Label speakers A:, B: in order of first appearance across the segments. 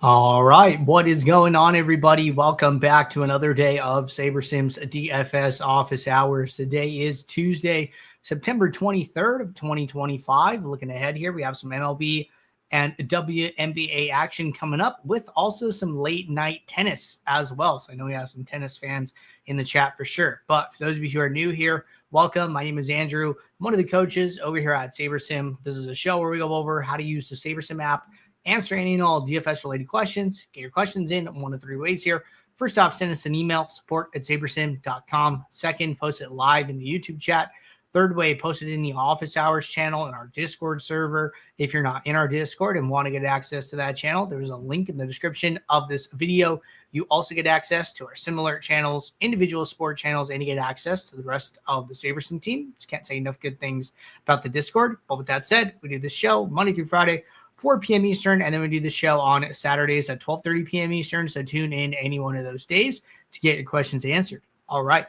A: All right, what is going on, everybody? Welcome back to another day of SaberSim's DFS office hours. Today is Tuesday, September 23rd of 2025. Looking ahead here, we have some MLB and WNBA action coming up with also some late night tennis as well. So I know we have some tennis fans in the chat for sure. But for those of you who are new here, welcome. My name is Andrew. I'm one of the coaches over here at SaberSim. This is a show where we go over how to use the SaberSim app, answer any and all DFS related questions. Get your questions in one of three ways here. First off, send us an email, support@sabersim.com. Second, post it live in the YouTube chat. Third way, post it in the office hours channel in our Discord server. If you're not in our Discord and want to get access to that channel, there's a link in the description of this video. You also get access to our similar channels, individual sport channels, and you get access to the rest of the SaberSim team. Just can't say enough good things about the Discord. But with that said, we do this show Monday through Friday, 4 p.m. Eastern, and then we do the show on Saturdays at 12:30 p.m. Eastern. So tune in any one of those days to get your questions answered. All right.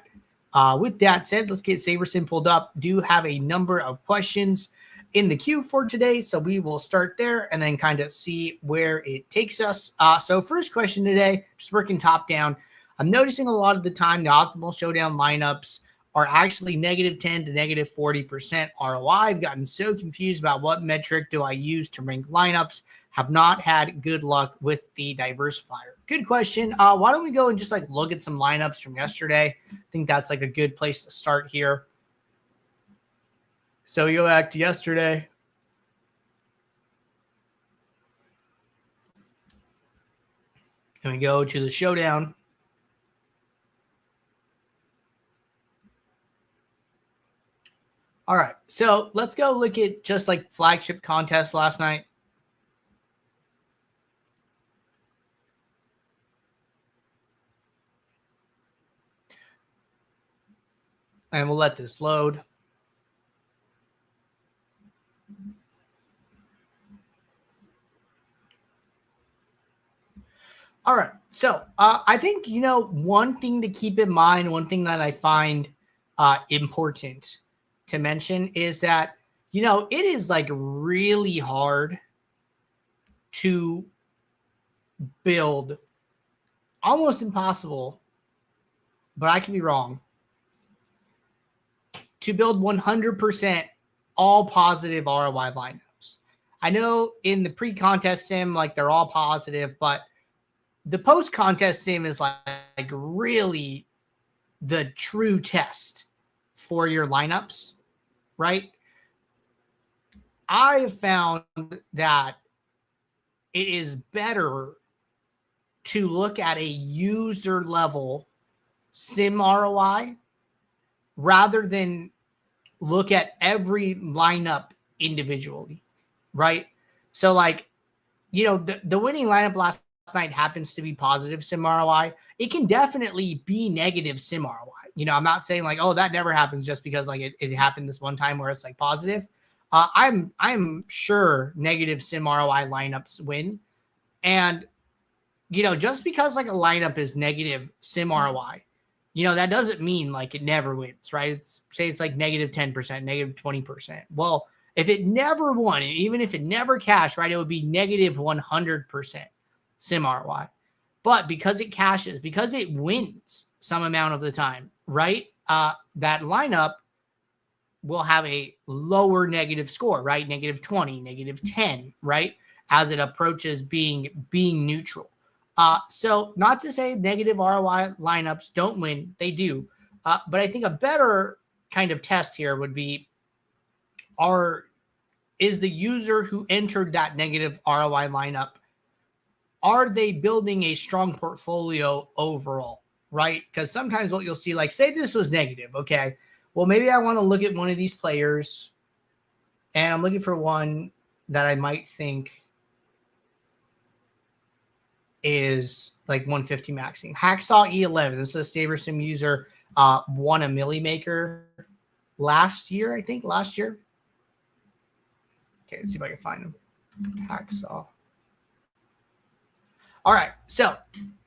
A: With that said, let's get SaberSim pulled up. Do have a number of questions in the queue for today, so we will start there and then kind of see where it takes us. So first question today, just working top down. I'm noticing a lot of the time the optimal showdown lineups are actually -10 to -40% ROI. I've gotten so confused about what metric do I use to rank lineups. Have not had good luck with the diversifier. Good question. Why don't we go and just look at some lineups from yesterday? I think that's a good place to start here. So we go back to yesterday. And we go to the showdown. All right, so let's go look at just flagship contests last night. And we'll let this load. All right, so I think, one thing to keep in mind, one thing that I find important to mention is that, it is really hard to build, almost impossible, but I can be wrong, to build 100% all positive ROI lineups. I know in the pre-contest sim, they're all positive, but the post-contest sim is really the true test for your lineups, right? I have found that it is better to look at a user level sim ROI rather than look at every lineup individually, right? So the winning lineup last night happens to be positive sim ROI. It can definitely be negative sim ROI. I'm not saying oh, that never happens just because it happened this one time where it's positive. I'm sure negative sim ROI lineups win. And, just because a lineup is negative sim ROI, that doesn't mean it never wins, right? Say it's -10%, -20%. Well, if it never won, even if it never cashed, right, it would be -100% sim ROI. But because it cashes, because it wins some amount of the time, right, that lineup will have a lower negative score, right? -20, -10, right? As it approaches being neutral. So not to say negative ROI lineups don't win, they do. But I think a better kind of test here would be, is the user who entered that negative ROI lineup, are they building a strong portfolio overall, right? Because sometimes what you'll see, say this was negative, okay? Well, maybe I want to look at one of these players, and I'm looking for one that I might think is 150 maxing. Hacksaw E11. This is a SaberSim user, won a Millie Maker last year, I think. Last year. Okay, let's see if I can find him. Hacksaw. All right, so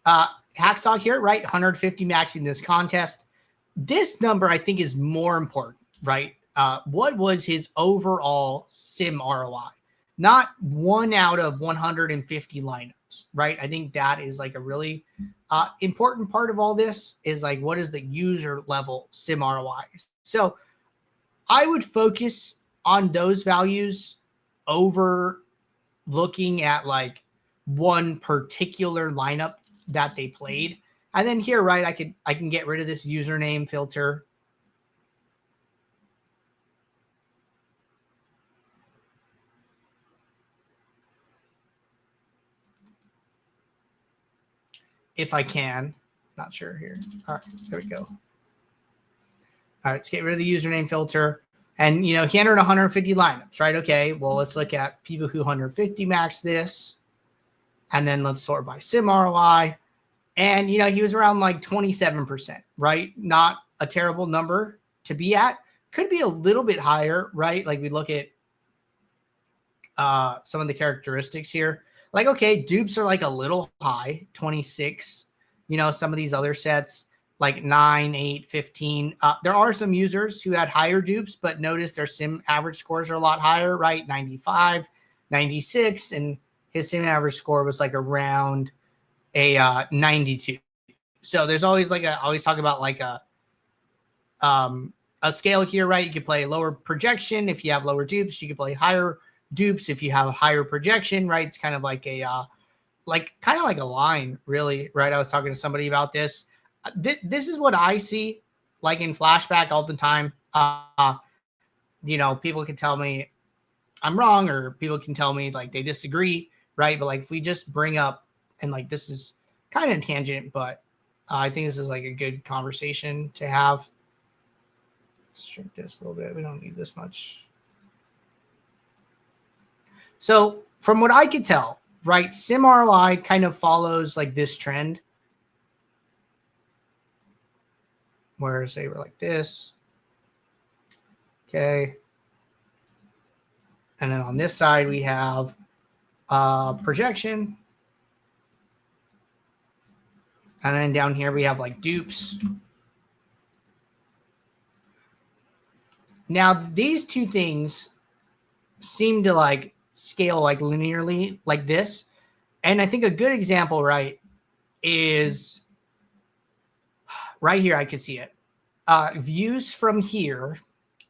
A: Hacksaw here, right? 150 maxing this contest. This number, I think, is more important, right? What was his overall sim ROI? not 1 out of 150 lineups, right? I think that is like a really important part of all this is like, what is the user level sim ROI? So I would focus on those values over looking at like one particular lineup that they played. And then here, right, I can get rid of this username filter. If I can, not sure here. All right, there we go. All right, let's get rid of the username filter. And, you know, he entered 150 lineups, right? Okay, well, let's look at people who 150 max this. And then let's sort by sim ROI. And, you know, he was around like 27%, right? Not a terrible number to be at. Could be a little bit higher, right? Like we look at some of the characteristics here. Like, okay, dupes are like a little high, 26. You know, some of these other sets, like 9, 8, 15. There are some users who had higher dupes, but notice their sim average scores are a lot higher, right? 95, 96. And his sim average score was like around a 92. So there's always like I always talk about like a scale here, right? You could play lower projection if you have lower dupes. You could play higher dupes if you have a higher projection, right? It's kind of like a kind of like a line, really, right? I was talking to somebody about this. This is what I see, like in flashback all the time. You know, people can tell me I'm wrong, or people can tell me like they disagree, right? But like if we just bring up, and like this is kind of tangent, but I think this is like a good conversation to have. Let's shrink this a little bit. We don't need this much. So from what I could tell, right, sim ROI kind of follows like this trend, where say we're like this. Okay. And then on this side, we have projection. And then down here, we have like dupes. Now, these two things seem to like scale like linearly like this. And I think a good example, right, is right here. I could see it. Views from here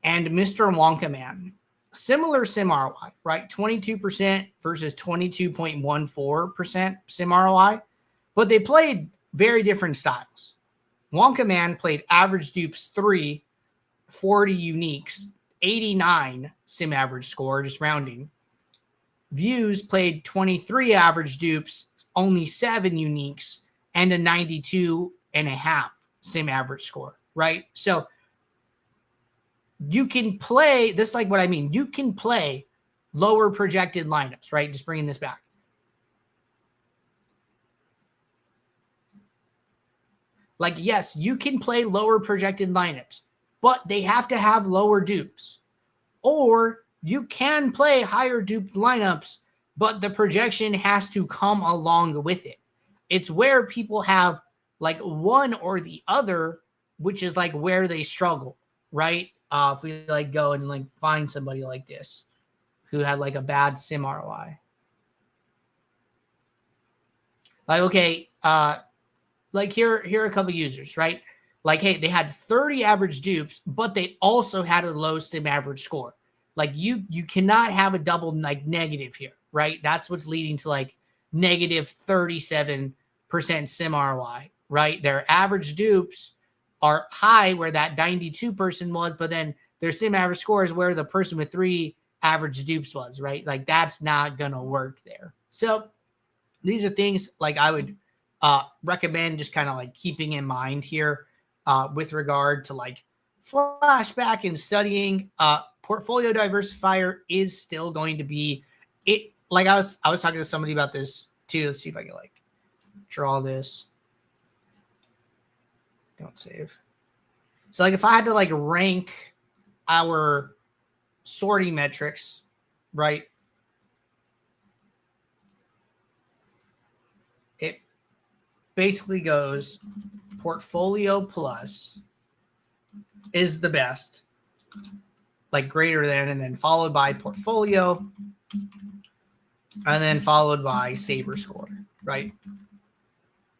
A: and Mr. Wonka Man. Similar sim ROI, right? 22% versus 22.14% sim ROI. But they played very different styles. Wonka Man played average dupes 3, 40 uniques, 89 sim average score, just rounding. Views played 23 average dupes, only 7 uniques, and a 92.5 sim average score, right? So you can play this, like what I mean. You can play lower projected lineups, right? Just bringing this back. Like, yes, you can play lower projected lineups, but they have to have lower dupes. Or you can play higher dupe lineups, but the projection has to come along with it. It's where people have like one or the other, which is like where they struggle, right? If we like go and like find somebody like this who had like a bad sim ROI. Like, okay, like here are a couple users, right? Like, hey, they had 30 average dupes, but they also had a low sim average score. Like you cannot have a double like negative here, right? That's what's leading to like negative 37% sim ROI, right? Their average dupes are high where that 92 person was, but then their sim average score is where the person with 3 average dupes was, right? Like that's not going to work there. So these are things like I would recommend just kind of like keeping in mind here with regard to like flashback and studying. Portfolio diversifier is still going to be it. Like I was talking to somebody about this too. Let's see if I can like draw this. Don't save. So like if I had to like rank our sorting metrics, right? It basically goes portfolio plus is the best, like greater than, and then followed by portfolio, and then followed by SaberScore, right?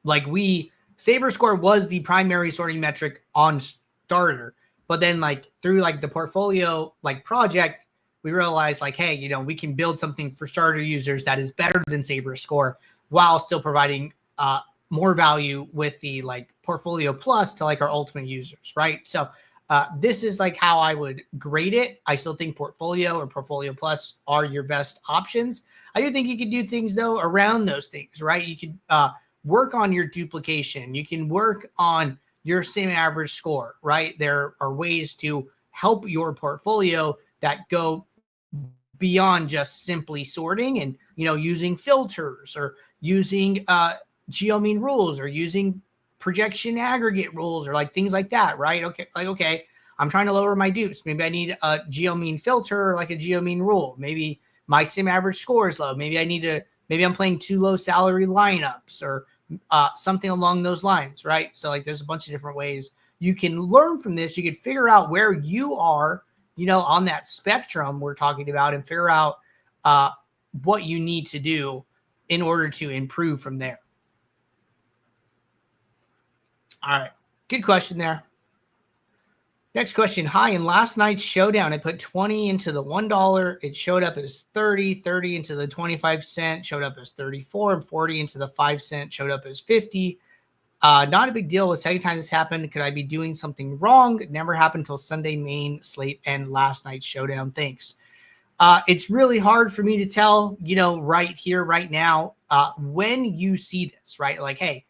A: Like SaberScore was the primary sorting metric on starter, but then like through like the portfolio like project, we realized like, hey, you know, we can build something for starter users that is better than SaberScore while still providing more value with the like portfolio plus to like our ultimate users, right? So this is like how I would grade it. I still think portfolio or portfolio plus are your best options. I do think you could do things though around those things, right? You could work on your duplication. You can work on your sim average score, right? There are ways to help your portfolio that go beyond just simply sorting and, you know, using filters or using geomean rules or using projection aggregate rules or like things like that, right? Okay, I'm trying to lower my dupes. Maybe I need a geomean filter or like a geomean rule. Maybe my sim average score is low. Maybe I'm playing too low salary lineups or something along those lines, right? So like there's a bunch of different ways you can learn from this. You can figure out where you are, you know, on that spectrum we're talking about and figure out what you need to do in order to improve from there. All right. Good question there. Next question. Hi, in last night's showdown, I put 20 into the $1. It showed up as 30, 30 into the 25 cent, showed up as 34, and 40 into the 5 cent, showed up as 50. Not a big deal. The second time this happened, could I be doing something wrong? It never happened until Sunday main, slate, and last night's showdown. Thanks. It's really hard for me to tell, you know, right here, right now, when you see this, right? Like, hey,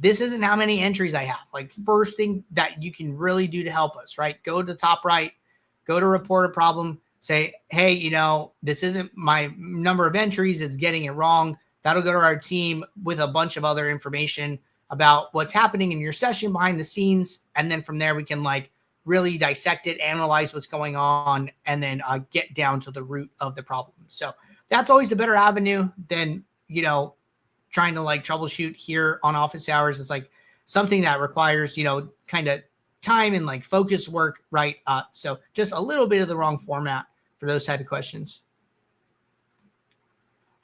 A: this isn't how many entries I have. Like, first thing that you can really do to help us, right? Go to the top right, go to report a problem, say, hey, you know, this isn't my number of entries. It's getting it wrong. That'll go to our team with a bunch of other information about what's happening in your session behind the scenes. And then from there, we can like really dissect it, analyze what's going on, and then get down to the root of the problem. So that's always a better avenue than, you know, trying to like troubleshoot here on office hours. It's like something that requires, you know, kind of time and like focus work, right? So just a little bit of the wrong format for those type of questions.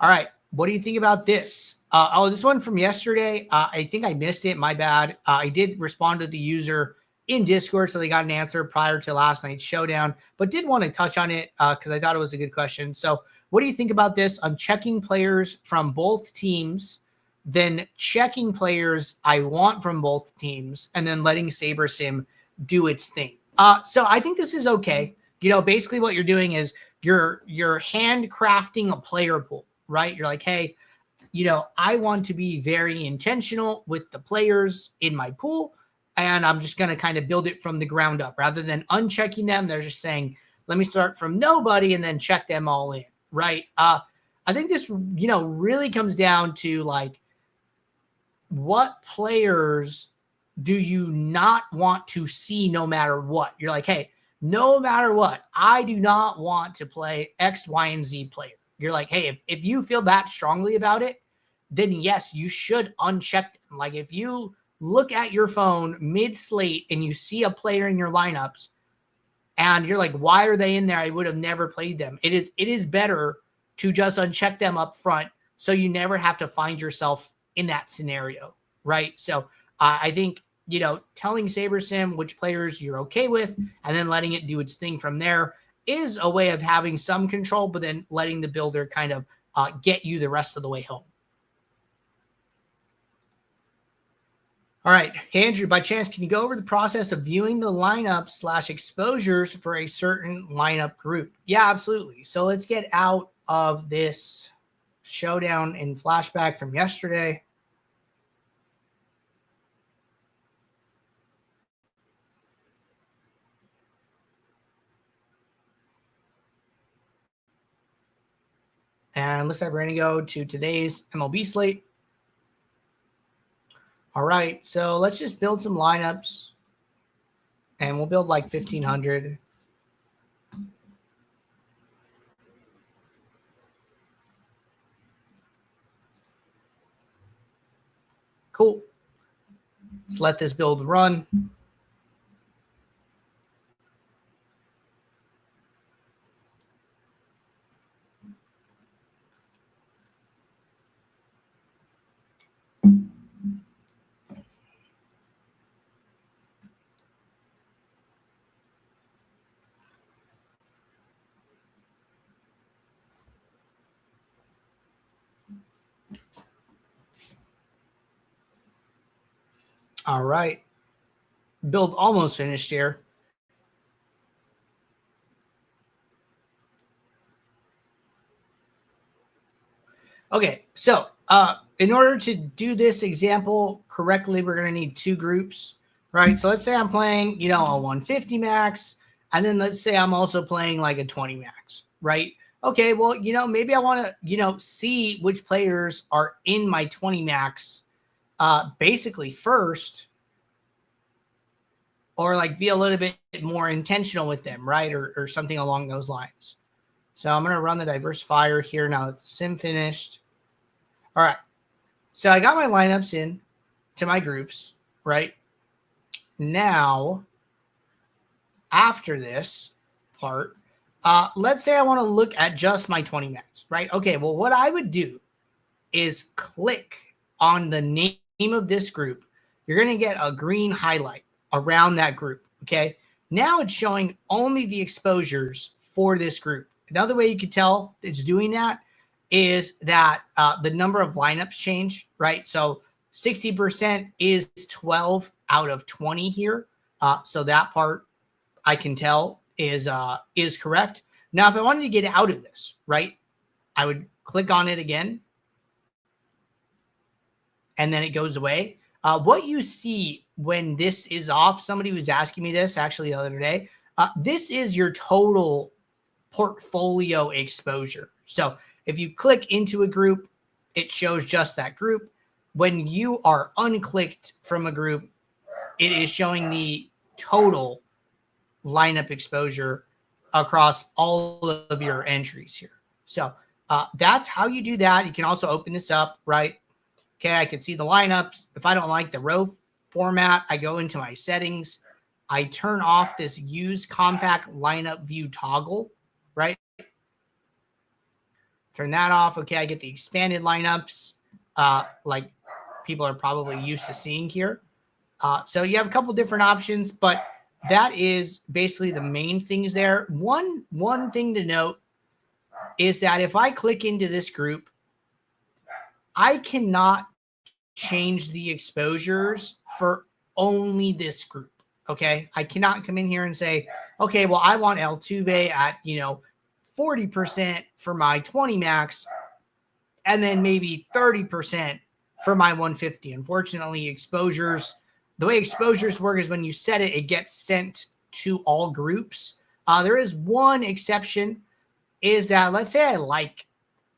A: All right. What do you think about this? This one from yesterday. I think I missed it. My bad. I did respond to the user in Discord, so they got an answer prior to last night's showdown, but did want to touch on it because I thought it was a good question. So what do you think about this on checking players from both teams, then checking players I want from both teams, and then letting SaberSim do its thing? So I think this is okay. You know, basically what you're doing is you're handcrafting a player pool, right? You're like, hey, you know, I want to be very intentional with the players in my pool, and I'm just going to kind of build it from the ground up rather than unchecking them. They're just saying, let me start from nobody and then check them all in, right? I think this, you know, really comes down to like, what players do you not want to see no matter what? You're like, hey, no matter what, I do not want to play X, Y, and Z player. You're like, hey, if you feel that strongly about it, then yes, you should uncheck them. Like if you look at your phone mid-slate and you see a player in your lineups and you're like, why are they in there? I would have never played them. It is better to just uncheck them up front so you never have to find yourself in that scenario, right? So I think, you know, telling SaberSim which players you're okay with and then letting it do its thing from there is a way of having some control, but then letting the builder kind of get you the rest of the way home. All right, Andrew, by chance, can you go over the process of viewing the lineup / exposures for a certain lineup group? Yeah, absolutely. So let's get out of this showdown and flashback from yesterday. And looks like we're going to go to today's MLB slate. All right, so let's just build some lineups. And we'll build like 1,500. Cool. Let's let this build run. All right. Build almost finished here. Okay, so in order to do this example correctly, we're going to need two groups, right? So let's say I'm playing, a 150 max, and then let's say I'm also playing like a 20 max, right? Okay, well, maybe I want to, see which players are in my 20 max basically first, or like be a little bit more intentional with them, right? Or something along those lines. So I'm going to run the diversifier here now that the sim finished. All right. So I got my lineups in to my groups, right? Now, after this part, let's say I want to look at just my 20 max, right? Okay, well, what I would do is click on the name of this group. You're going to get a green highlight around that group, okay? Now it's showing only the exposures for this group. Another way you could tell it's doing that is that the number of lineups change, right? So 60% is 12 out of 20 here. So that part I can tell is correct. Now, if I wanted to get out of this, right, I would click on it again, and then it goes away. What you see when this is off, somebody was asking me this actually the other day. This is your total portfolio exposure. So if you click into a group, it shows just that group. When you are unclicked from a group, it is showing the total lineup exposure across all of your entries here. So that's how you do that. You can also open this up, right? Okay, I can see the lineups. If I don't like the row format, I go into my settings. I turn off this use compact lineup view toggle, right? Turn that off. Okay, I get the expanded lineups like people are probably used to seeing here. So you have a couple different options, but that is basically the main things there. One thing to note is that if I click into this group, I cannot change the exposures for only this group. Okay. I cannot come in here and say, okay, well, I want Altuve at, 40% for my 20 max, and then maybe 30% for my 150. Unfortunately, the way exposures work is when you set it, it gets sent to all groups. There is one exception, is that let's say I like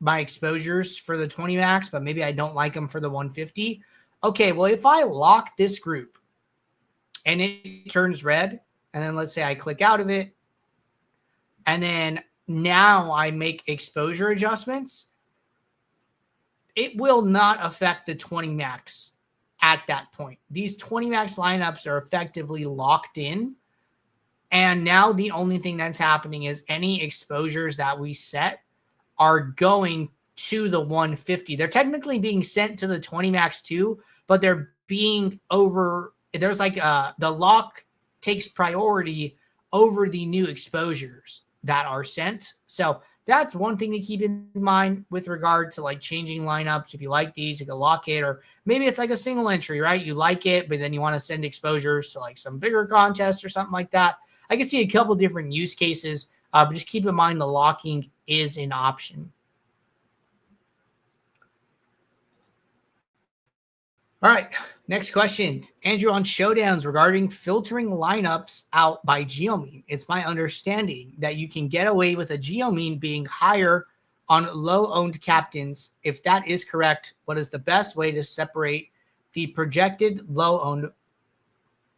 A: my exposures for the 20 max, but maybe I don't like them for the 150. Okay, well, if I lock this group and it turns red, and then let's say I click out of it, and then now I make exposure adjustments, it will not affect the 20 max at that point. These 20 max lineups are effectively locked in. And now the only thing that's happening is any exposures that we set are going to the 150. They're technically being sent to the 20 max too, but they're being there's like the lock takes priority over the new exposures that are sent. So that's one thing to keep in mind with regard to like changing lineups. If you like these, you can lock it, or maybe it's like a single entry, right? You like it, but then you want to send exposures to like some bigger contest or something like that. I can see a couple different use cases, but just keep in mind the locking is an option. All right, next question. Andrew, on showdowns regarding filtering lineups out by geomean. It's my understanding that you can get away with a geomean being higher on low-owned captains. If that is correct, what is the best way to separate the projected low-owned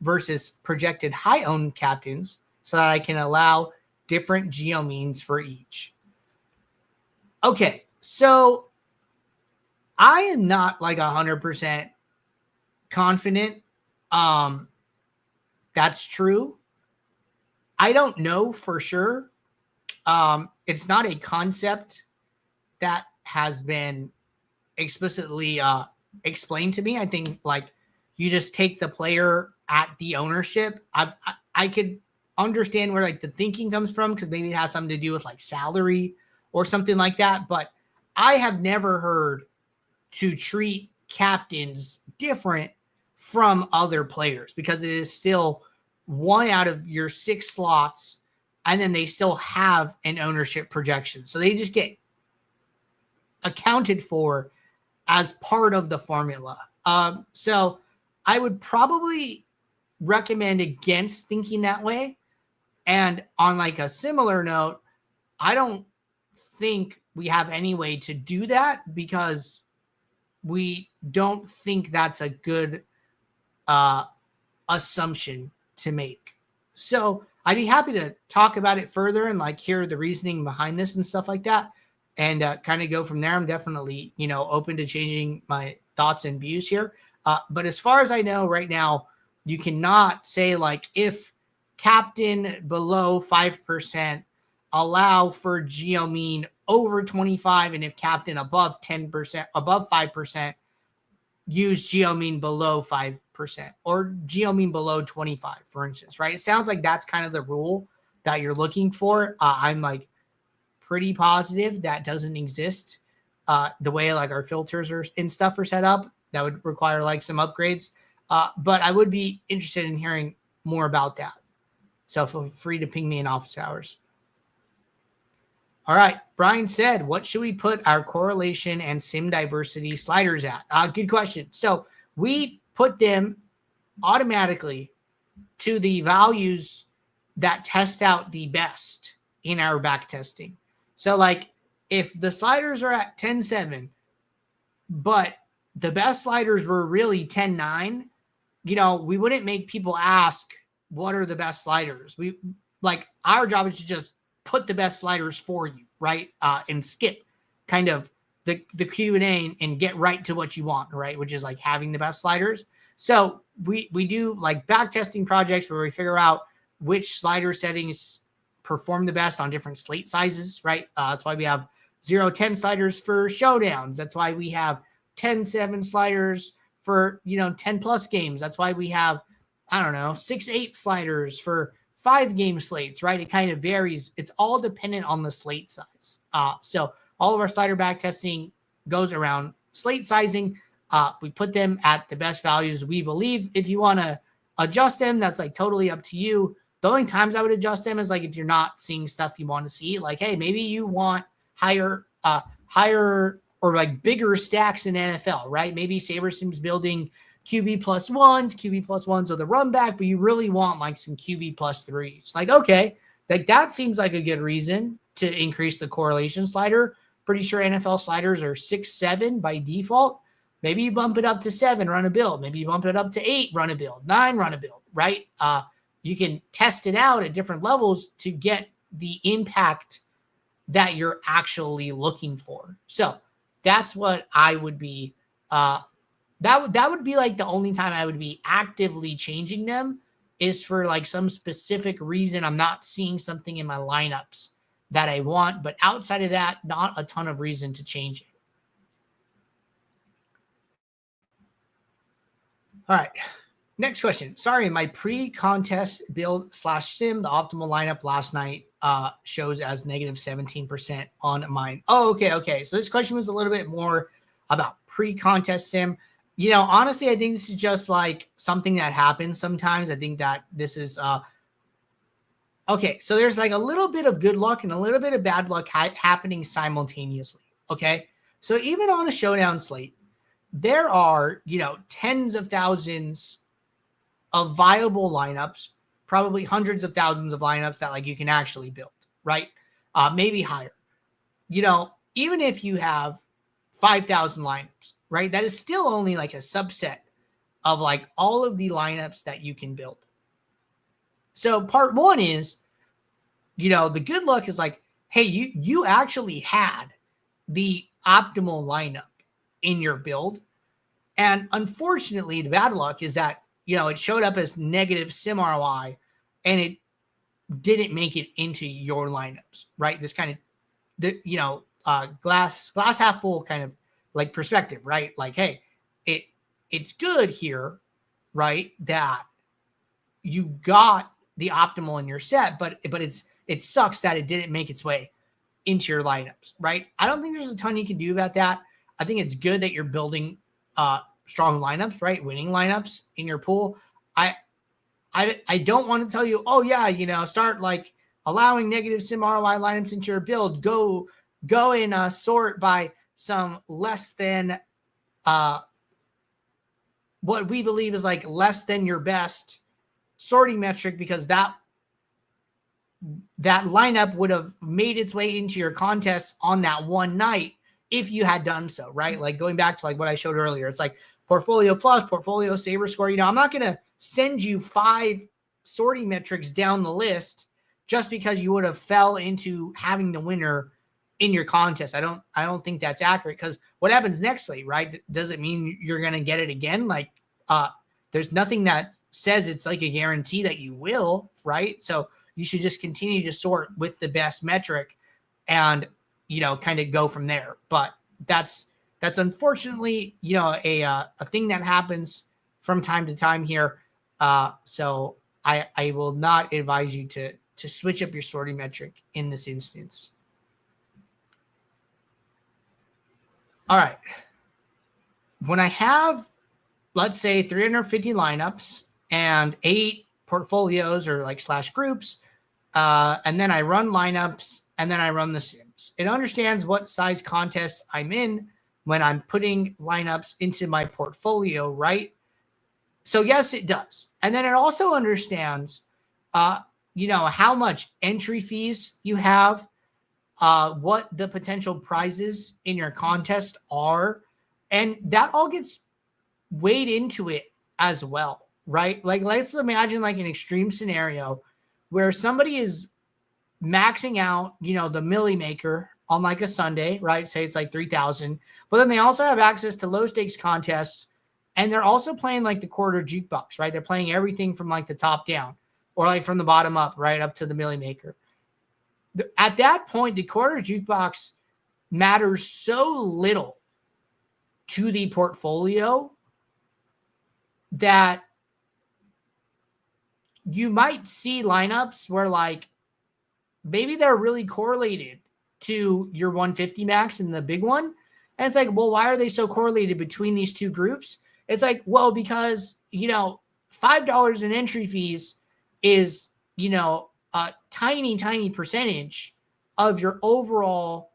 A: versus projected high-owned captains so that I can allow different geomeans for each? Okay, so I am not like 100% confident that's true. I don't know for sure. It's not a concept that has been explicitly explained to me. I think like you just take the player at the ownership. I could understand where like the thinking comes from, because maybe it has something to do with like salary or something like that. But I have never heard to treat captains different from other players because it is still one out of your 6 slots, and then they still have an ownership projection. So they just get accounted for as part of the formula. So I would probably recommend against thinking that way. And on like a similar note, I don't think we have any way to do that because we don't think that's a good assumption to make. So I'd be happy to talk about it further and like hear the reasoning behind this and stuff like that, and kind of go from there. I'm definitely, open to changing my thoughts and views here. But as far as I know right now, you cannot say like if captain below 5%, allow for geo mean over 25, and if captain above 10%, above 5%, use geo mean below 5% or geo mean below 25, for instance, right? It sounds like that's kind of the rule that you're looking for. I'm like pretty positive that doesn't exist. The way like our filters and stuff are set up, that would require like some upgrades. But I would be interested in hearing more about that. So feel free to ping me in office hours. All right. Brian said, what should we put our correlation and sim diversity sliders at? Good question. So we put them automatically to the values that test out the best in our back testing. So like if the sliders are at 10.7, but the best sliders were really 10.9, we wouldn't make people ask, what are the best sliders? We like our job is to just put the best sliders for you, right? And skip kind of the Q&A and get right to what you want, right? Which is like having the best sliders. So we do like back testing projects where we figure out which slider settings perform the best on different slate sizes, right? That's why we have 0-10 sliders for showdowns. That's why we have 10-7 sliders for, 10 plus games. That's why we have, 6-8 sliders for 5-game slates, right? It kind of varies. It's all dependent on the slate size. So all of our slider back testing goes around slate sizing. We put them at the best values we believe. If you want to adjust them, that's like totally up to you. The only times I would adjust them is like if you're not seeing stuff you want to see, like, hey, maybe you want higher or like bigger stacks in NFL, right? Maybe SaberSim's building QB +1s with a run back, but you really want like some QB +3s. Like, okay, like that seems like a good reason to increase the correlation slider. Pretty sure NFL sliders are 6-7 by default. Maybe you bump it up to 7, run a build. Maybe you bump it up to 8, run a build, 9, run a build, right? You can test it out at different levels to get the impact that you're actually looking for. So that's what I would be, that would be like the only time I would be actively changing them is for like some specific reason. I'm not seeing something in my lineups that I want, but outside of that, not a ton of reason to change it. All right. Next question. Sorry, my pre-contest build /sim, the optimal lineup last night shows as negative 17% on mine. Oh, okay. So this question was a little bit more about pre-contest sim. Honestly, I think this is just like something that happens sometimes. I think that this is okay. So there's like a little bit of good luck and a little bit of bad luck happening simultaneously. Okay. So even on a showdown slate, there are, tens of thousands of viable lineups, probably hundreds of thousands of lineups that like you can actually build, right? Maybe higher. Even if you have 5,000 lineups, right? That is still only like a subset of like all of the lineups that you can build. So part one is, the good luck is like, hey, you actually had the optimal lineup in your build. And unfortunately, the bad luck is that, it showed up as negative sim ROI and it didn't make it into your lineups, right? This kind of, glass half full kind of like perspective, right? Like, hey, it's good here, right? That you got the optimal in your set, but it sucks that it didn't make its way into your lineups, right? I don't think there's a ton you can do about that. I think it's good that you're building strong lineups, right? Winning lineups in your pool. I don't want to tell you, oh yeah, start like allowing negative sim ROI lineups into your build. Go and sort by some less than what we believe is like less than your best sorting metric, because that lineup would have made its way into your contest on that one night if you had done so, right? Like going back to like what I showed earlier, it's like Portfolio Plus, Portfolio Saber Score. I'm not going to send you 5 sorting metrics down the list just because you would have fell into having the winner in your contest. I don't think that's accurate, because what happens next, right? Does it mean you're going to get it again? Like, there's nothing that says it's like a guarantee that you will, right? So you should just continue to sort with the best metric and, kind of go from there. But that's unfortunately, a thing that happens from time to time here. So I will not advise you to switch up your sorting metric in this instance. All right. When I have, let's say, 350 lineups and 8 portfolios or like / groups, and then I run lineups and then I run the sims, it understands what size contests I'm in when I'm putting lineups into my portfolio, right? So yes, it does. And then it also understands, how much entry fees you have, what the potential prizes in your contest are, and that all gets weighed into it as well, right? Like, let's imagine like an extreme scenario where somebody is maxing out, the Millie Maker on like a Sunday, right? Say it's like 3,000, but then they also have access to low stakes contests, and they're also playing like the quarter jukebox, right? They're playing everything from like the top down or like from the bottom up, right up to the Millie Maker. At that point, the quarter jukebox matters so little to the portfolio that you might see lineups where like maybe they're really correlated to your 150 max and the big one. And it's like, well, why are they so correlated between these two groups? It's like, well, because, $5 in entry fees is, a tiny percentage of your overall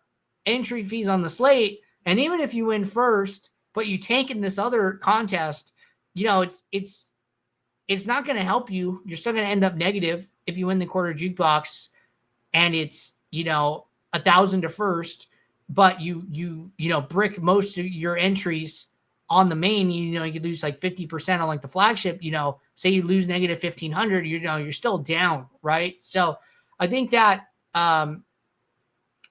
A: entry fees on the slate. And even if you win first, but you tank in this other contest, it's not going to help you. You're still going to end up negative if you win the quarter jukebox and it's, 1,000 to first, but you brick most of your entries on the main. You lose like 50% on like the flagship, say you lose negative 1,500, you're still down, right? So I think that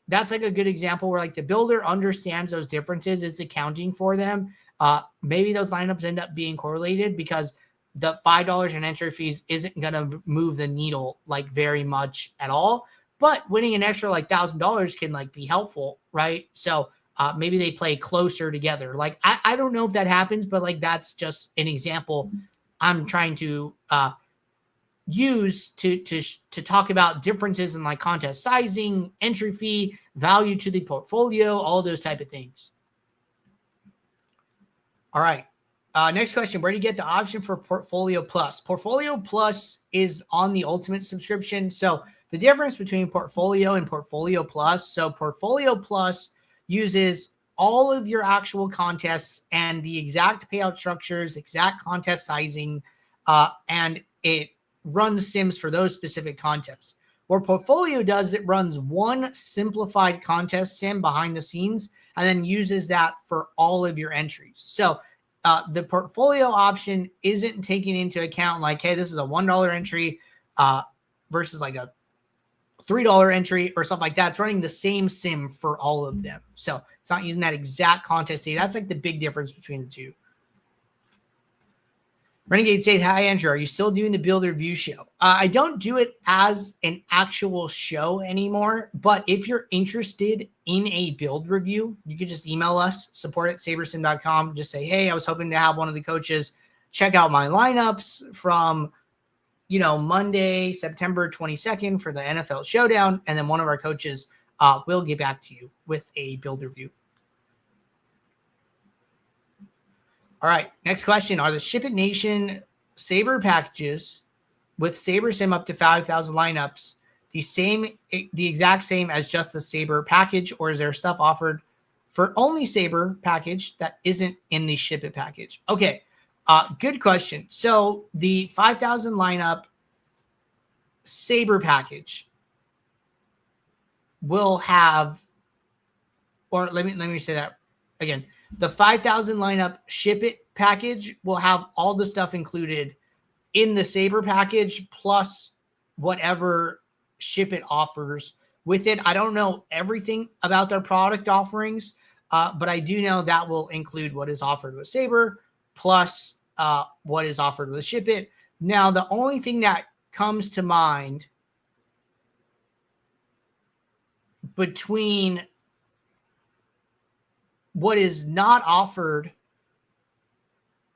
A: that's like a good example where like the builder understands those differences. It's accounting for them. Maybe those lineups end up being correlated because the $5 in entry fees isn't going to move the needle like very much at all. But winning an extra like $1,000 can like be helpful, right? So maybe they play closer together. Like I don't know if that happens, but like that's just an example I'm trying to use to talk about differences in like contest sizing, entry fee, value to the portfolio, all those type of things. All right. Next question. Where do you get the option for Portfolio Plus? Portfolio Plus is on the Ultimate subscription. So the difference between Portfolio and Portfolio Plus. So Portfolio Plus uses all of your actual contests and the exact payout structures, exact contest sizing, and it runs sims for those specific contests. What Portfolio does, it runs one simplified contest sim behind the scenes and then uses that for all of your entries. So the Portfolio option isn't taking into account like, hey, this is a $1 entry versus like a $3 entry or something like that. It's running the same sim for all of them. So it's not using that exact contest data. That's like the big difference between the two. Renegade State, hi, Andrew. Are you still doing the build review show? I don't do it as an actual show anymore, but if you're interested in a build review, you could just email us, support@sabersim.com. Just say, hey, I was hoping to have one of the coaches check out my lineups from, Monday, September 22nd for the NFL Showdown, and then one of our coaches will get back to you with a build review. All right, next question. Are the Ship It Nation Saber packages with SaberSim up to 5,000 lineups the exact same as just the Saber package, or is there stuff offered for only Saber package that isn't in the Ship It package? Okay, good question. So the 5,000 lineup Saber package will have, or let me say that again. The 5,000 lineup Ship It package will have all the stuff included in the Saber package plus whatever Ship It offers with it. I don't know everything about their product offerings, but I do know that will include what is offered with Saber plus what is offered with Ship It. Now, the only thing that comes to mind between what is not offered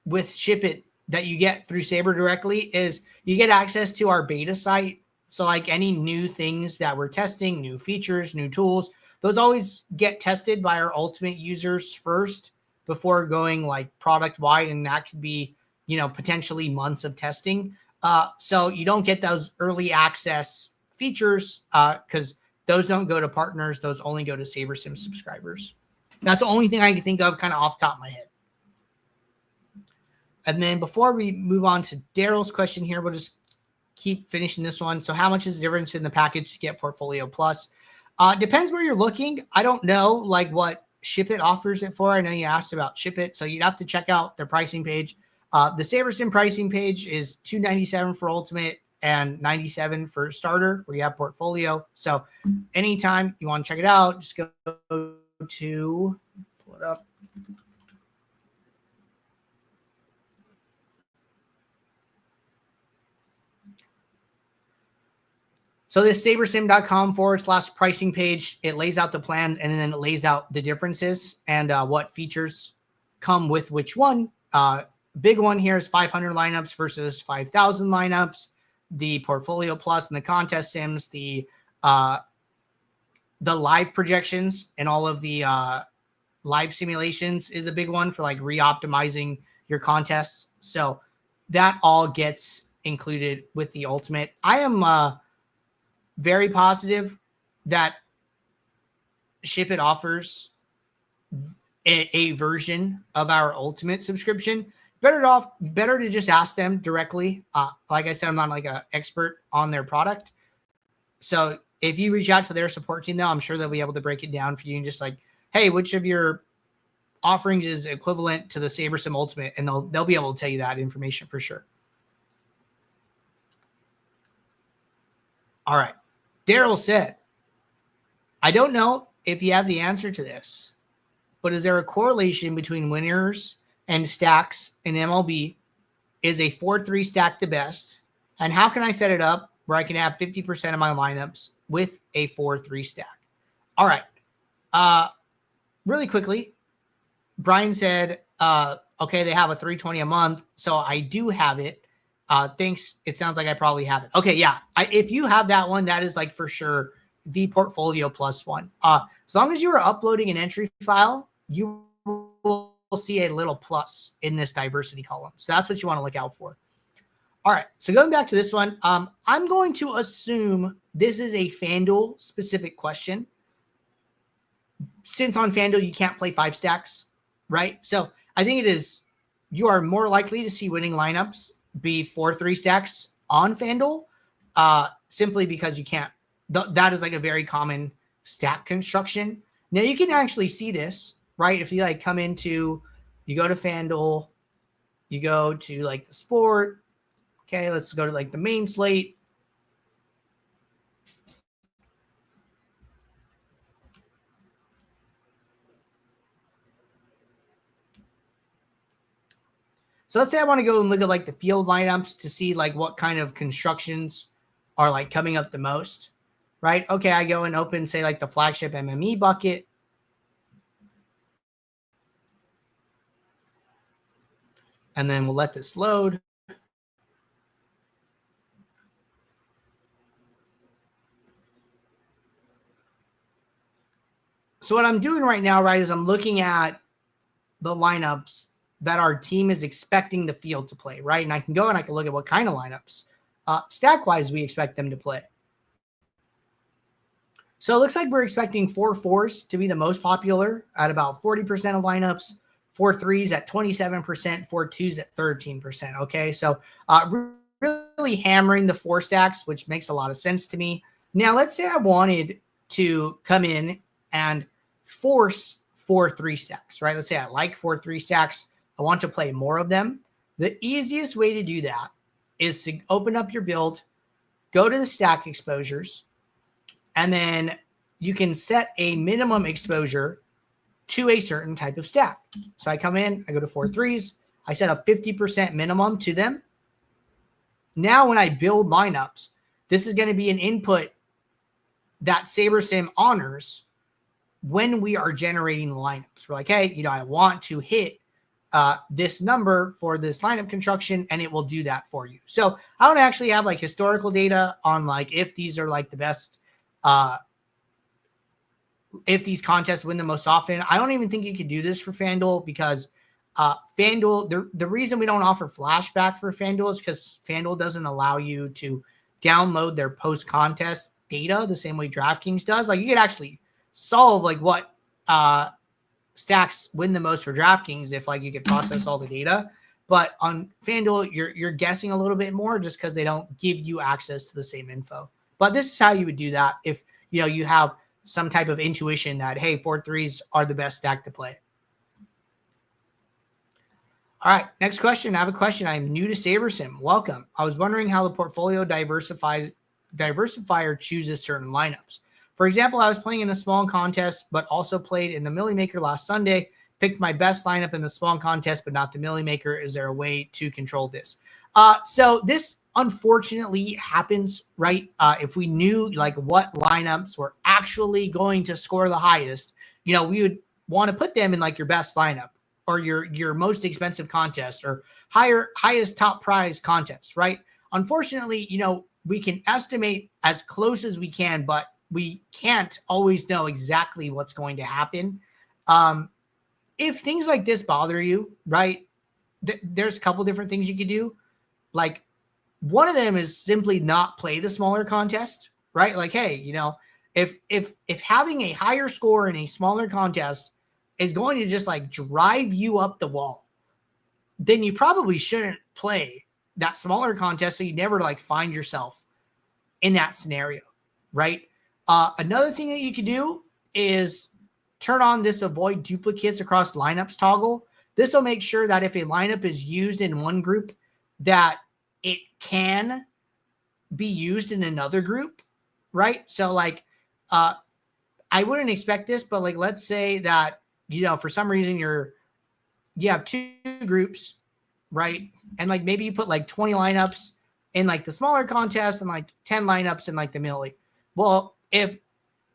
A: with Ship It that you get through Saber directly is you get access to our beta site. So like any new things that we're testing, new features, new tools, those always get tested by our ultimate users first before going like product wide. And that could be, potentially months of testing. So you don't get those early access features because those don't go to partners. Those only go to SaberSim subscribers. That's the only thing I can think of kind of off the top of my head. And then before we move on to Daryl's question here, we'll just keep finishing this one. So how much is the difference in the package to get Portfolio Plus? Depends where you're looking. I don't know like what Ship It offers it for. I know you asked about Ship It, so you'd have to check out their pricing page. The SaberSim pricing page is $297 for Ultimate and $97 for Starter, where you have Portfolio. So anytime you want to check it out, just go to pull it up. So this sabersim.com/pricing page, it lays out the plans and then it lays out the differences and what features come with which one. Big one here is 500 lineups versus 5,000 lineups. The Portfolio Plus and the contest sims, the live projections and all of the live simulations is a big one for like re-optimizing your contests. So that all gets included with the Ultimate. I am very positive that Ship It offers a version of our Ultimate subscription. Better to just ask them directly. Like I said, I'm not like an expert on their product. So if you reach out to their support team, though, I'm sure they'll be able to break it down for you and just like, hey, which of your offerings is equivalent to the SaberSim Ultimate? And they'll be able to tell you that information for sure. All right. Daryl said, I don't know if you have the answer to this, but is there a correlation between winners and stacks in MLB? Is a 4-3 stack the best? And how can I set it up where I can have 50% of my lineups with a 4-3 stack? All right. Really quickly, Brian said, okay, they have a 320 a month. So I do have it. Thanks. It sounds like I probably have it. Okay. Yeah. If you have that one, that is like for sure the Portfolio Plus one. As long as you are uploading an entry file, you will see a little plus in this diversity column. So that's what you want to look out for. All right. So going back to this one, I'm going to assume this is a FanDuel specific question. Since on FanDuel, you can't play 5 stacks, right? So I think it is, you are more likely to see winning lineups be 4-3 stacks on FanDuel, simply because you can't. That is like a very common stack construction. Now you can actually see this, right? If you like come into, you go to FanDuel, you go to like the sport. Okay, let's go to like the main slate. So let's say I want to go and look at like the field lineups to see like what kind of constructions are like coming up the most, right? Okay, I go and open, say like the flagship MME bucket. And then we'll let this load. So what I'm doing right now, right, is I'm looking at the lineups that our team is expecting the field to play, right? And I can go and I can look at what kind of lineups, stack-wise, we expect them to play. So it looks like we're expecting 4-4s to be the most popular at about 40% of lineups, 4-3s at 27%, 4-2s at 13%. Okay, so really hammering the 4 stacks, which makes a lot of sense to me. Now, let's say I wanted to come in and force 4-3 stacks, right? Let's say I like 4-3 stacks. I want to play more of them. The easiest way to do that is to open up your build, go to the stack exposures, and then you can set a minimum exposure to a certain type of stack. So I come in, I go to 4-3s, I set a 50% minimum to them. Now when I build lineups, this is going to be an input that SaberSim honors when we are generating the lineups. We're like, hey, I want to hit this number for this lineup construction, and it will do that for you. So I don't actually have like historical data on like if these are like the best, if these contests win the most often. I don't even think you could do this for FanDuel because FanDuel, the reason we don't offer flashback for FanDuel is because FanDuel doesn't allow you to download their post-contest data the same way DraftKings does. Like you could actually solve like what stacks win the most for DraftKings if like you could process all the data. But on FanDuel, you're guessing a little bit more just because they don't give you access to the same info. But this is how you would do that if you have some type of intuition that, hey, 4-3s are the best stack to play. All right, next question. I have a question. I'm new to SaberSim. Welcome. I was wondering how the portfolio diversifier chooses certain lineups. For example, I was playing in a small contest, but also played in the Millie Maker last Sunday, picked my best lineup in the small contest, but not the Millie Maker. Is there a way to control this? So this unfortunately happens, right? If we knew like what lineups were actually going to score the highest, we would want to put them in like your best lineup or your most expensive contest or highest top prize contest, right? Unfortunately, we can estimate as close as we can, but we can't always know exactly what's going to happen. If things like this bother you, right, there's a couple different things you could do. Like one of them is simply not play the smaller contest, right? Like, hey, if having a higher score in a smaller contest is going to just like drive you up the wall, then you probably shouldn't play that smaller contest so you never like find yourself in that scenario, right? Another thing that you can do is turn on this avoid duplicates across lineups toggle. This will make sure that if a lineup is used in one group, that it can be used in another group, right? So like, I wouldn't expect this, but like, let's say that, for some reason you have 2 groups, right? And like, maybe you put like 20 lineups in like the smaller contest and like 10 lineups in like the Millie. Well, if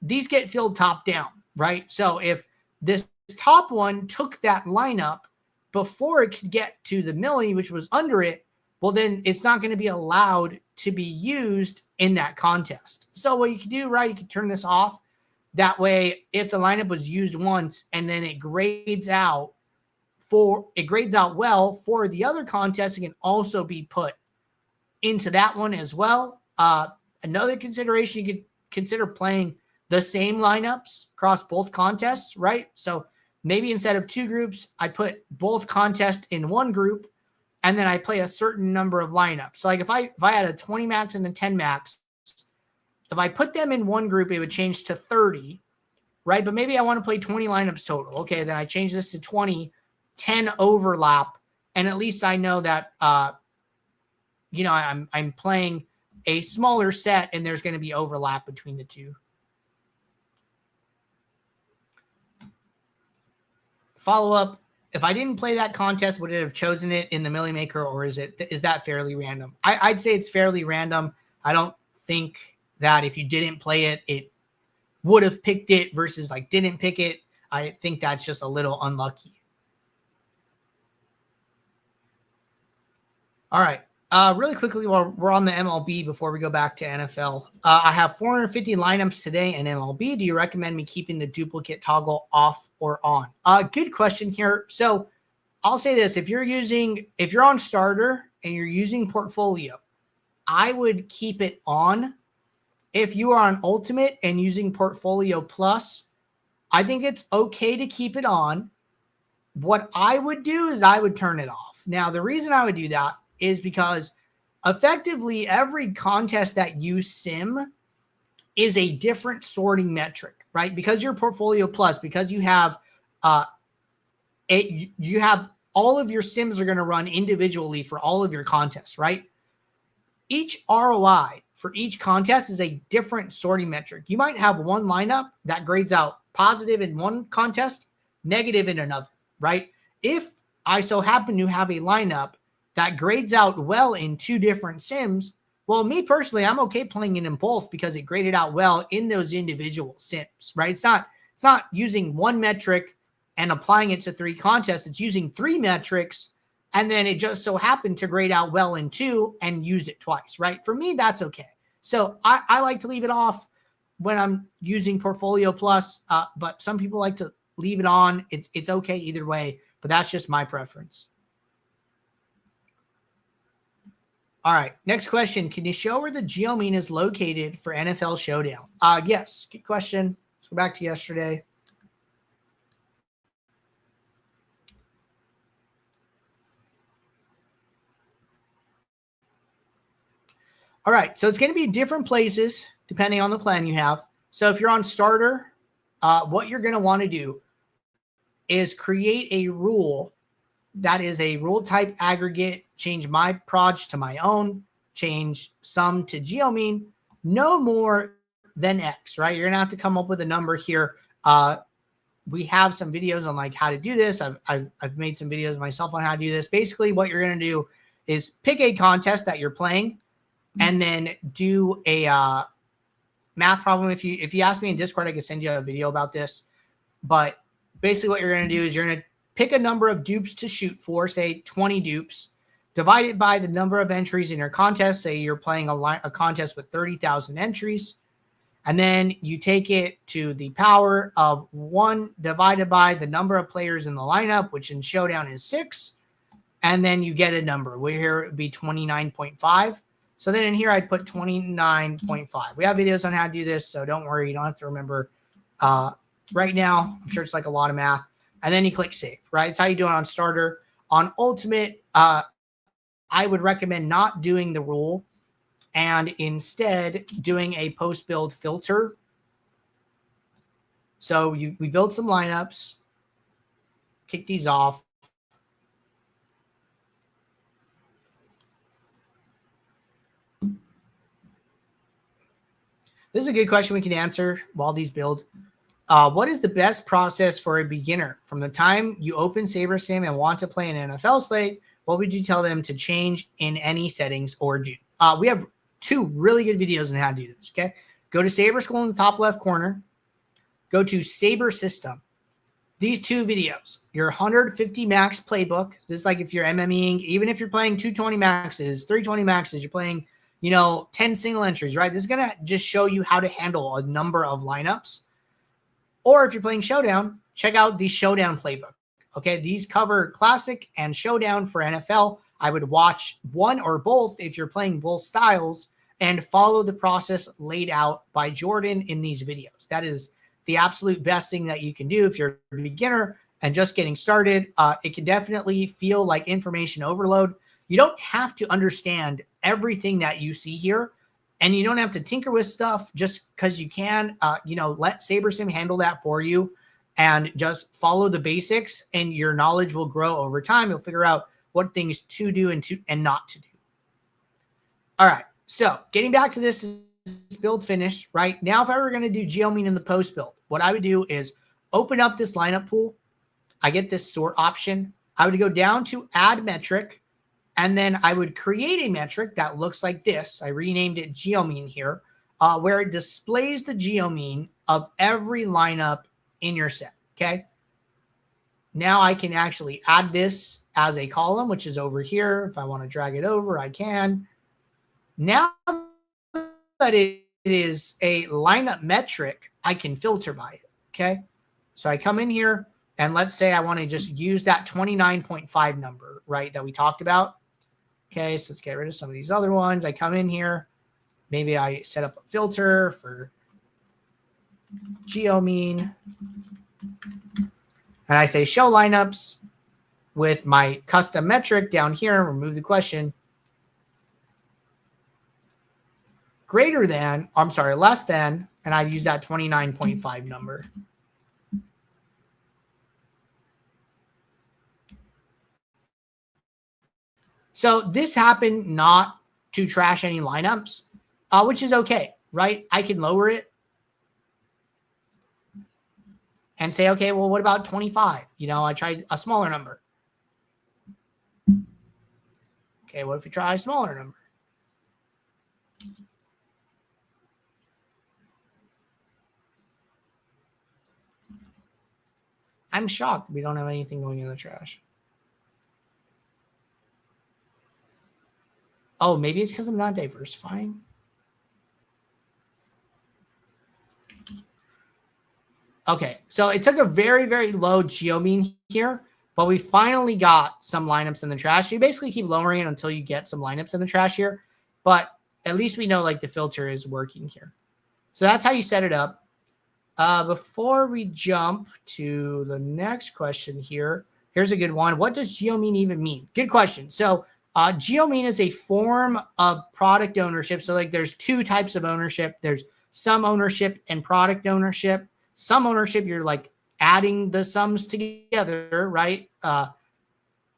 A: these get filled top down, right? So if this top one took that lineup before it could get to the Millie, which was under it, well, then it's not going to be allowed to be used in that contest. So what you can do, right, you can turn this off. That way, if the lineup was used once and then it grades out well for the other contest, it can also be put into that one as well. Another consideration, you could consider playing the same lineups across both contests, right? So maybe instead of 2 groups, I put both contests in one group, and then I play a certain number of lineups. So like if I had a 20 max and a 10 max, if I put them in one group, it would change to 30, right? But maybe I want to play 20 lineups total. Okay, then I change this to 20, 10 overlap, and at least I know that I'm playing a smaller set and there's going to be overlap between the two. Follow up. If I didn't play that contest, would it have chosen it in the Millie Maker, or is that fairly random? I'd say it's fairly random. I don't think that if you didn't play it, it would have picked it versus like didn't pick it. I think that's just a little unlucky. All right. Really quickly, while we're on the MLB, before we go back to NFL, I have 450 lineups today in MLB. Do you recommend me keeping the duplicate toggle off or on? Good question here. So I'll say this. If you're on starter and you're using portfolio, I would keep it on. If you are on ultimate and using portfolio plus, I think it's okay to keep it on. What I would do is I would turn it off. Now, the reason I would do that is because effectively every contest that you sim is a different sorting metric, right? Because you're portfolio plus, because you have you have all of your sims are going to run individually for all of your contests, right? Each ROI for each contest is a different sorting metric. You might have one lineup that grades out positive in one contest, negative in another, right? If I so happen to have a lineup that grades out well in two different sims, well, me personally, I'm okay playing it in both because it graded out well in those individual sims, right? It's not using one metric and applying it to three contests. It's using three metrics, and then it just so happened to grade out well in two and use it twice, right? For me, that's okay. So I like to leave it off when I'm using Portfolio Plus, but some people like to leave it on. It's okay either way, but that's just my preference. All right, next question. Can you show where the geo mean is located for NFL Showdown? Yes, good question. Let's go back to yesterday. All right, so it's going to be different places depending on the plan you have. So if you're on starter, what you're going to want to do is create a rule that is a rule type aggregate, change my proj to my own, change sum to geomean, no more than X, right? You're going to have to come up with a number here. We have some videos on like how to do this. I've made some videos myself on how to do this. Basically, what you're going to do is pick a contest that you're playing and then do a math problem. If you ask me in Discord, I can send you a video about this. But basically what you're going to do is you're going to pick a number of dupes to shoot for, say 20 dupes, divide it by the number of entries in your contest. Say you're playing a contest with 30,000 entries. And then you take it to the power of 1 divided by the number of players in the lineup, which in Showdown is 6. And then you get a number. Here it would be 29.5. So then in here, I'd put 29.5. We have videos on how to do this, so don't worry. You don't have to remember right now. I'm sure it's like a lot of math. And then you click save, right? It's how you do it on starter. On ultimate, I would recommend not doing the rule and instead doing a post-build filter. So we build some lineups, kick these off. This is a good question we can answer while these build. What is the best process for a beginner? From the time you open SaberSim and want to play an NFL slate, what would you tell them to change in any settings or do? We have 2 really good videos on how to do this, okay? Go to Saber School in the top left corner. Go to Saber System. These 2 videos, your 150 max playbook. This is like if you're MMEing, even if you're playing 220 maxes, 320 maxes, you're playing 10 single entries, right? This is going to just show you how to handle a number of lineups. Or if you're playing Showdown, check out the Showdown playbook. Okay, these cover Classic and Showdown for NFL. I would watch one or both if you're playing both styles and follow the process laid out by Jordan in these videos. That is the absolute best thing that you can do if you're a beginner and just getting started. It can definitely feel like information overload. You don't have to understand everything that you see here, and you don't have to tinker with stuff just because you can. Let SaberSim handle that for you and just follow the basics, and your knowledge will grow over time. You'll figure out what things to do and not to do. All right, so getting back to this build finished, right? Now, if I were going to do geomean in the post build, what I would do is open up this lineup pool. I get this sort option. I would go down to add metric, and then I would create a metric that looks like this. I renamed it geomean here, where it displays the geomean of every lineup in your set, okay? Now I can actually add this as a column, which is over here. If I want to drag it over, I can. Now that it is a lineup metric, I can filter by it, okay? So I come in here And let's say I want to just use that 29.5 number, right, that we talked about. Okay, so let's get rid of some of these other ones. I come in here. Maybe I set up a filter for geomean. And I say show lineups with my custom metric down here and remove the question. Greater than, I'm sorry, less than, and I use that 29.5 number. So this happened not to trash any lineups, which is okay, right? I can lower it and say, okay, well, what about 25? You know, I tried a smaller number. Okay, what if we try a smaller number? I'm shocked we don't have anything going in the trash. Oh, maybe it's because I'm not diversifying. Okay, so it took a very, very low geomean here, but we finally got some lineups in the trash. You basically keep lowering it until you get some lineups in the trash here, but at least we know like the filter is working here. So that's how you set it up. Before we jump to the next question here, here's a good one. What does geomean even mean? Good question. So geomean is a form of product ownership. So like there's two types of ownership. There's sum ownership and product ownership. Sum ownership, you're like adding the sums together, right?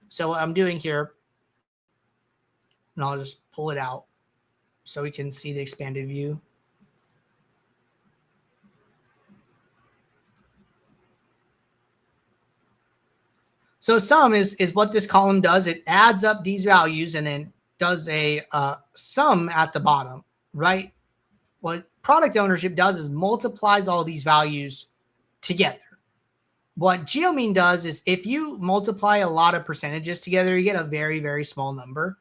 A: So what I'm doing here, and I'll just pull it out so we can see the expanded view. So sum is what this column does. It adds up these values and then does a sum at the bottom, right? What product ownership does is multiplies all these values together. What geomean does is if you multiply a lot of percentages together, you get a very, very small number.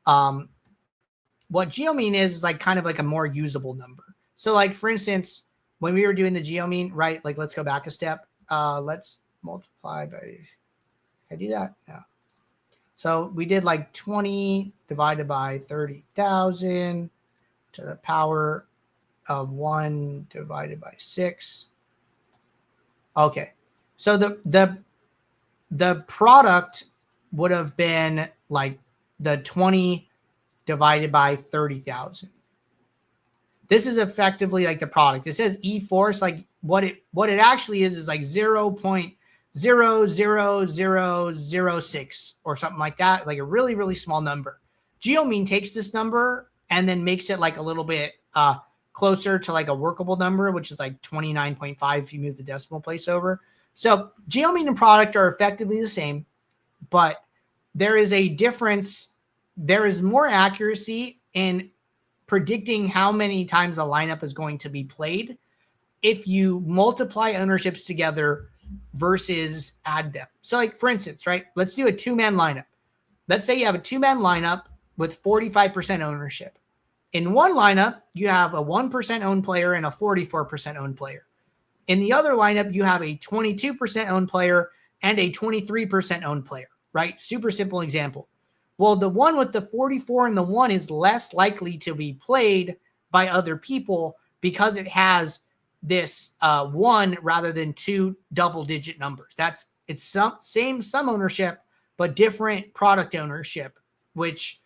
A: What geomean is like kind of like a more usable number. So like, for instance, when we were doing the geomean, right? Like, let's go back a step. Let's multiply by... I do that? No. So we did like 20 divided by 30,000 to the power of 1 divided by 6. Okay. So the product would have been like the 20 divided by 30,000. This is effectively like the product. It says E force, like what it actually is like 0.00006 or something like that, like a really, really small number. Geomean takes this number and then makes it like a little bit closer to like a workable number, which is like 29.5 if you move the decimal place over. So geomean and product are effectively the same, but there is a difference. There is more accuracy in predicting how many times a lineup is going to be played if you multiply ownerships together versus add them. So like, for instance, right, let's do a two-man lineup. Let's say you have a two-man lineup with 45% ownership. In one lineup, you have a 1% owned player and a 44% owned player. In the other lineup, you have a 22% owned player and a 23% owned player, right? Super simple example. Well, the one with the 44 and the 1 is less likely to be played by other people because it has this 1 rather than 2 double-digit numbers. It's same sum ownership, but different product ownership, which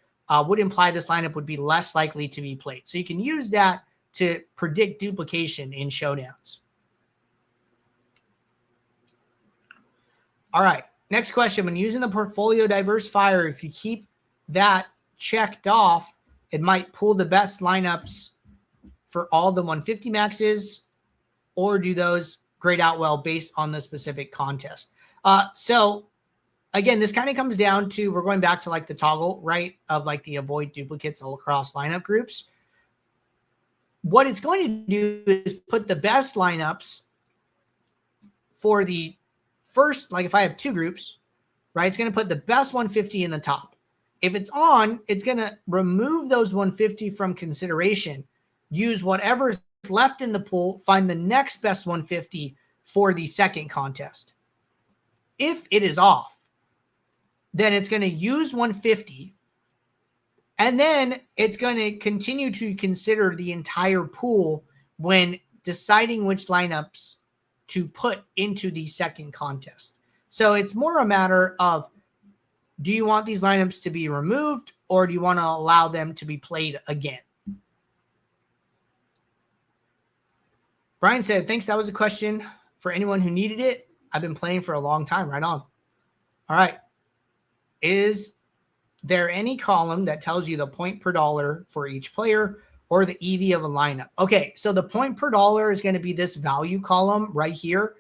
A: would imply this lineup would be less likely to be played. So you can use that to predict duplication in showdowns. All right, next question. When using the portfolio diversifier, if you keep that checked off, it might pull the best lineups for all the 150 maxes, or do those grade out well based on the specific contest? So again, this kind of comes down to, we're going back to like the toggle, right, of like the avoid duplicates all across lineup groups. What it's going to do is put the best lineups for the first, like if I have two groups, right, it's going to put the best 150 in the top. If it's on, it's going to remove those 150 from consideration, use whatever's left in the pool, find the next best 150 for the second contest. If it is off, then it's going to use 150, and then it's going to continue to consider the entire pool when deciding which lineups to put into the second contest. So it's more a matter of, do you want these lineups to be removed, or do you want to allow them to be played again? Brian said, thanks. That was a question for anyone who needed it. I've been playing for a long time. Right on. All right. Is there any column that tells you the point per dollar for each player or the EV of a lineup? Okay, so the point per dollar is going to be this value column right here.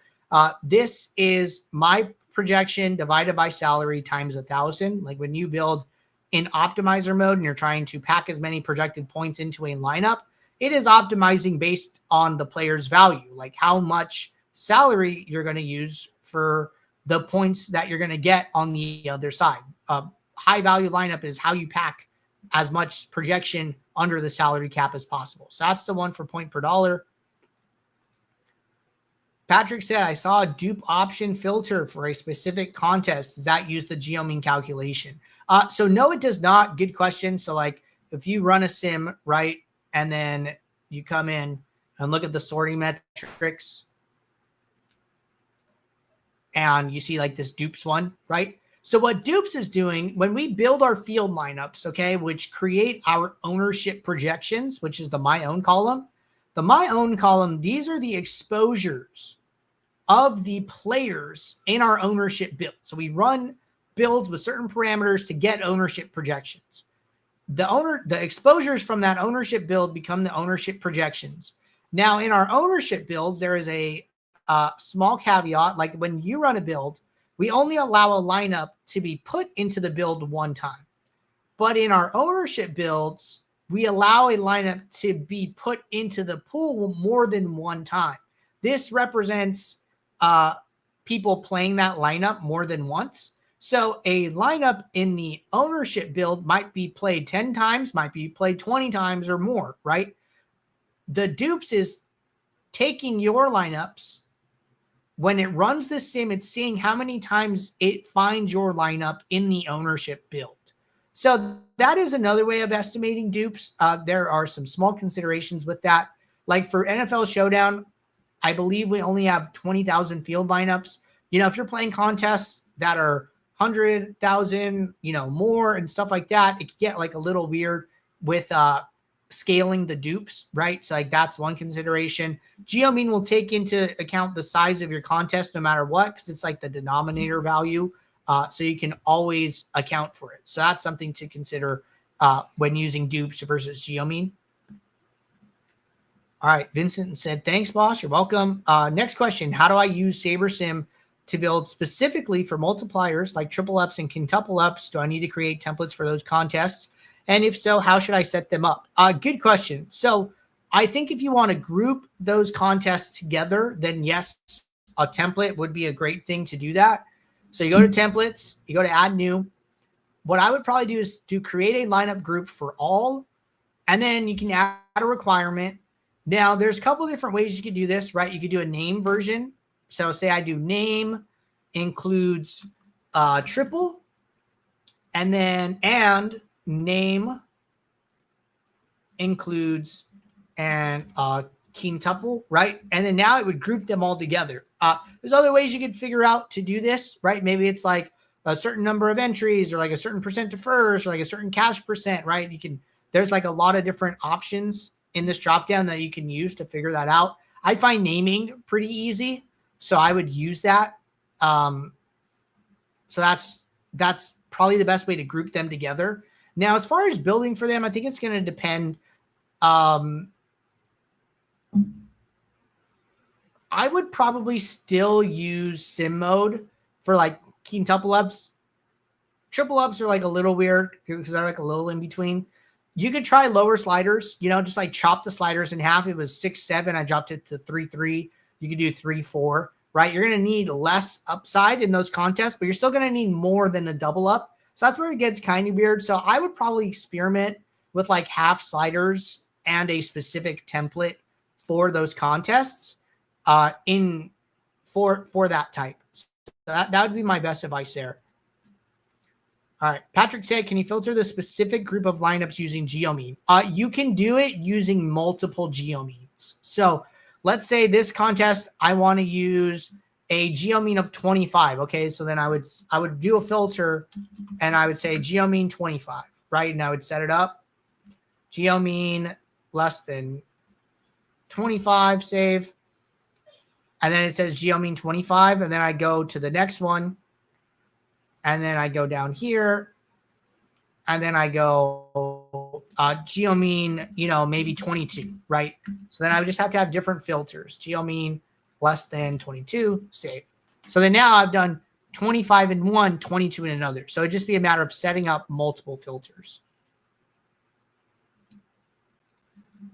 A: This is my projection divided by salary times 1,000. Like when you build in optimizer mode and you're trying to pack as many projected points into a lineup, it is optimizing based on the player's value, like how much salary you're going to use for the points that you're going to get on the other side. High value lineup is how you pack as much projection under the salary cap as possible. So that's the one for point per dollar. Patrick said, I saw a dupe option filter for a specific contest. Does that use the geomean calculation? So no, it does not. Good question. So like if you run a sim, right, and then you come in and look at the sorting metrics and you see like this dupes one, right? So what dupes is doing when we build our field lineups, okay, which create our ownership projections, which is the my own column. The my own column, these are the exposures of the players in our ownership build. So we run builds with certain parameters to get ownership projections. The exposures from that ownership build become the ownership projections. Now in our ownership builds, there is a small caveat. Like when you run a build, we only allow a lineup to be put into the build one time. But in our ownership builds, we allow a lineup to be put into the pool more than one time. This represents people playing that lineup more than once. So a lineup in the ownership build might be played 10 times, might be played 20 times or more, right? The dupes is taking your lineups. When it runs the sim, it's seeing how many times it finds your lineup in the ownership build. So that is another way of estimating dupes. There are some small considerations with that. Like for NFL Showdown, I believe we only have 20,000 field lineups. You know, if you're playing contests that are 100,000, you know, more and stuff like that, it could get like a little weird with scaling the dupes, right? So like that's one consideration. Geomean will take into account the size of your contest no matter what, because it's like the denominator value. So you can always account for it. So that's something to consider when using dupes versus geomean. All right, Vincent said, thanks, boss. You're welcome. Next question. How do I use SaberSim to build specifically for multipliers like triple ups and quintuple ups? Do I need to create templates for those contests? And if so, how should I set them up? Good question. So I think if you want to group those contests together, then yes, a template would be a great thing to do that. So you go to templates, you go to add new. What I would probably do is to create a lineup group for all, and then you can add a requirement. Now there's a couple different ways you could do this, right? You could do a name version. So say I do name includes triple, and then name includes and quintuple, right? And then now it would group them all together. There's other ways you could figure out to do this, right? Maybe it's like a certain number of entries or like a certain percent to first or like a certain cash percent, right? There's like a lot of different options in this dropdown that you can use to figure that out. I find naming pretty easy, so I would use that. So that's probably the best way to group them together. Now, as far as building for them, I think it's going to depend. I would probably still use sim mode for like quintuple ups. Triple ups are like a little weird because they're like a little in between. You could try lower sliders, you know, just like chop the sliders in half. It was 6-7. I dropped it to 3-3. You could do 3-4, right? You're going to need less upside in those contests, but you're still going to need more than a double up. So that's where it gets kind of weird. So I would probably experiment with like half sliders and a specific template for those contests for that type. that would be my best advice there. All right. Patrick said, can you filter the specific group of lineups using geomean? You can do it using multiple geomeans. So let's say this contest, I want to use a geomean of 25. Okay. So then I would do a filter and I would say geomean 25, right? And I would set it up. Geomean less than 25, save. And then it says geomean 25. And then I go to the next one. And then I go down here. And then I go geomean, maybe 22, right? So then I would just have to have different filters. Geomean less than 22, save. So then now I've done 25 in one, 22 in another. So it'd just be a matter of setting up multiple filters.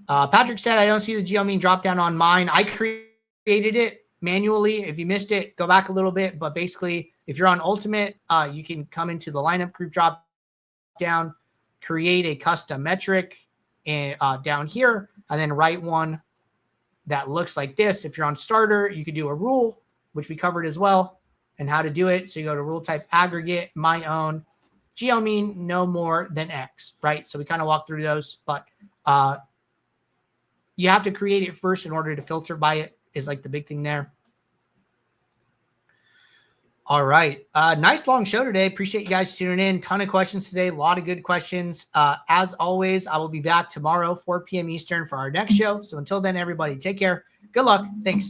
A: Patrick said, I don't see the geomean drop down on mine. I created it manually. If you missed it, go back a little bit. But basically, if you're on Ultimate, you can come into the lineup group drop down, create a custom metric and down here, and then write one that looks like this. If you're on Starter, you could do a rule, which we covered as well, and how to do it. So you go to rule type aggregate, my own, geomean no more than X, right? So we kind of walk through those, but you have to create it first in order to filter by it is like the big thing there. All right. Nice long show today. Appreciate you guys tuning in. Ton of questions today. A lot of good questions. As always, I will be back tomorrow, 4 p.m. Eastern for our next show. So until then, everybody, take care. Good luck. Thanks.